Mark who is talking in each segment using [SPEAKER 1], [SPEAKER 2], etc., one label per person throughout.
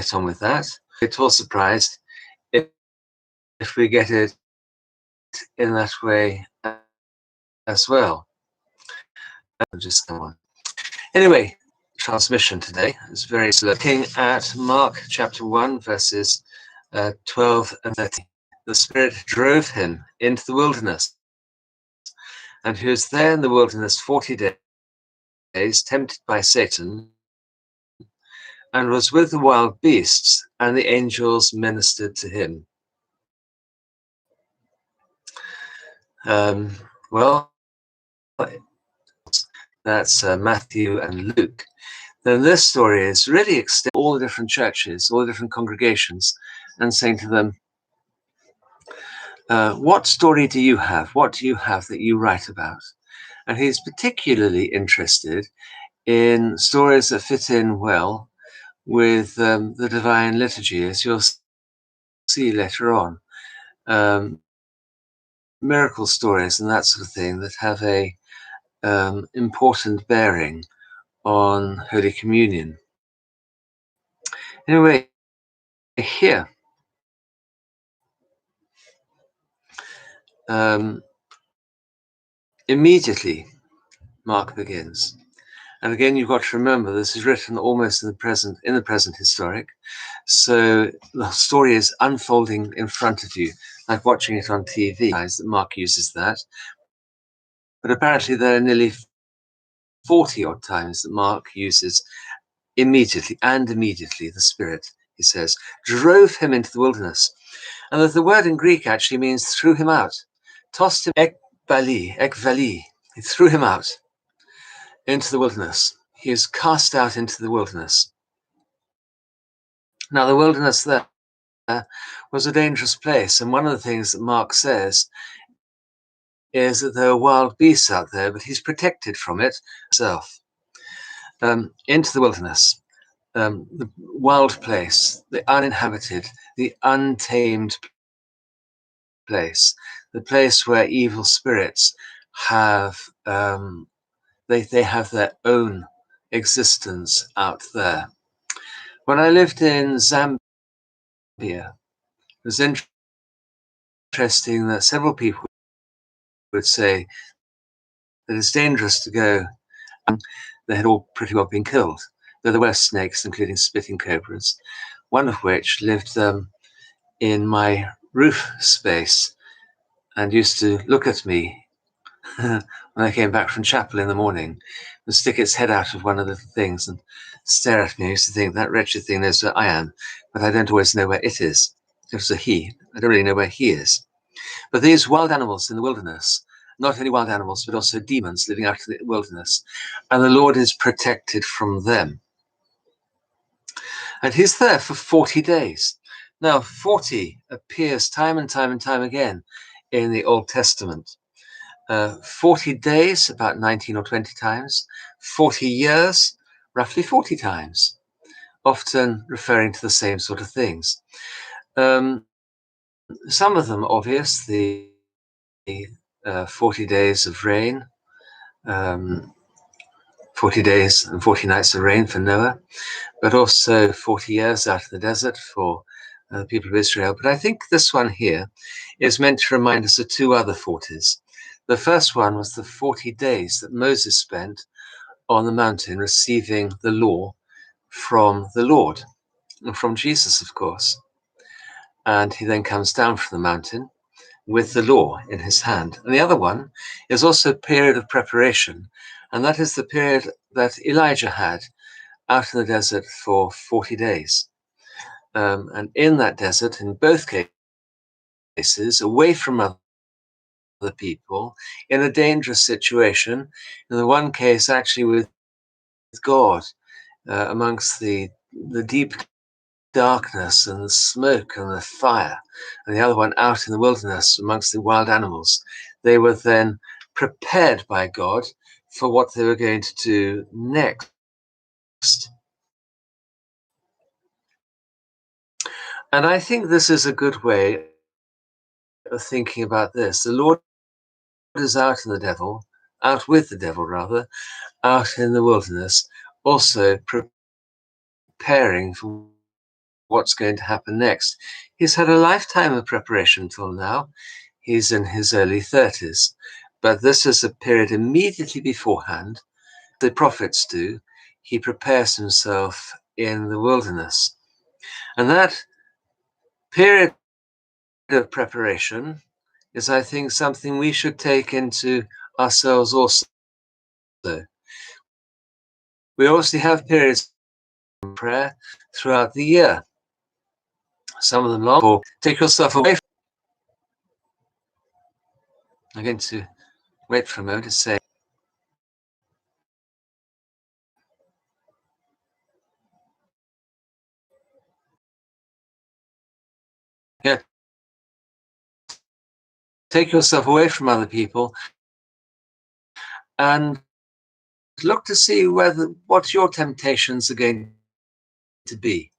[SPEAKER 1] get on with that. It's all surprised if we get it in that way as well. Just come on. Anyway, transmission today is very looking at Mark chapter 1, verses 12 and 13. The Spirit drove him into the wilderness, and he was there in the wilderness 40 days, tempted by Satan, and was with the wild beasts, and the angels ministered to him. Well, that's Matthew and Luke. Then this story is really extending all the different churches, all the different congregations, and saying to them, what story do you have? What do you have that you write about? And he's particularly interested in stories that fit in well with the divine liturgy, as you'll see later on. Miracle stories and that sort of thing that have a important bearing on Holy Communion. Anyway, here, immediately Mark begins. And again, you've got to remember this is written almost in the present historic. So the story is unfolding in front of you, like watching it on TV. That Mark uses that. But apparently there are nearly 40 odd times that Mark uses immediately, the Spirit, he says, drove him into the wilderness. And that the word in Greek actually means threw him out, tossed him, ekvali, he threw him out into the wilderness. He is cast out into the wilderness. Now, the wilderness there was a dangerous place. And one of the things that Mark says is that there are wild beasts out there, but he's protected from it himself. Into the wilderness, the wild place, the uninhabited, the untamed place, the place where evil spirits have, they have their own existence out there. When I lived in Zambia, it was interesting that several people would say that it's dangerous to go. They had all pretty well been killed. There were snakes, including spitting cobras, one of which lived in my roof space and used to look at me when I came back from chapel in the morning and stick its head out of one of the things and stare at me. I used to think, that wretched thing knows where I am, but I don't always know where it is. It was a he. I don't really know where he is. But these wild animals in the wilderness, not only wild animals, but also demons living out in the wilderness, and the Lord is protected from them. And he's there for 40 days. Now, 40 appears time and time and time again in the Old Testament. 40 days, about 19 or 20 times. 40 years, roughly 40 times, often referring to the same sort of things. Some of them obvious, the 40 days of rain, 40 days and 40 nights of rain for Noah, but also 40 years out in the desert for the people of Israel. But I think this one here is meant to remind us of two other 40s. The first one was the 40 days that Moses spent on the mountain receiving the law from the Lord, and from Jesus, of course. And he then comes down from the mountain with the law in his hand. And the other one is also a period of preparation, and that is the period that Elijah had out in the desert for 40 days. And in that desert, in both cases, away from other people, in a dangerous situation, in the one case actually with God, amongst the deep darkness and the smoke and the fire, and the other one out in the wilderness amongst the wild animals. They were then prepared by God for what they were going to do next. And I think this is a good way of thinking about this. The Lord is out with the devil, out in the wilderness, also preparing for what's going to happen next. He's had a lifetime of preparation till now. He's in his early 30s, but this is a period immediately beforehand. The prophets do. He prepares himself in the wilderness. And that period of preparation is, I think, something we should take into ourselves also. We obviously have periods of prayer throughout the year. Some of them long, or take yourself away. I'm going to wait for a moment to say, yeah, take yourself away from other people and look to see what your temptations are going to be.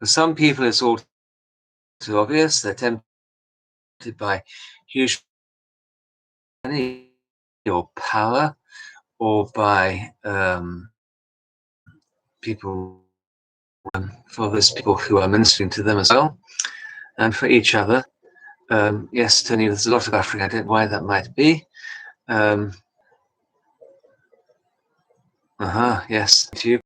[SPEAKER 1] For some people, it's all too obvious. They're tempted by huge money or power, or by people, for those people who are ministering to them as well, and for each other. Yes, Tony, there's a lot of Africa. I don't know why that might be. Yes, thank you.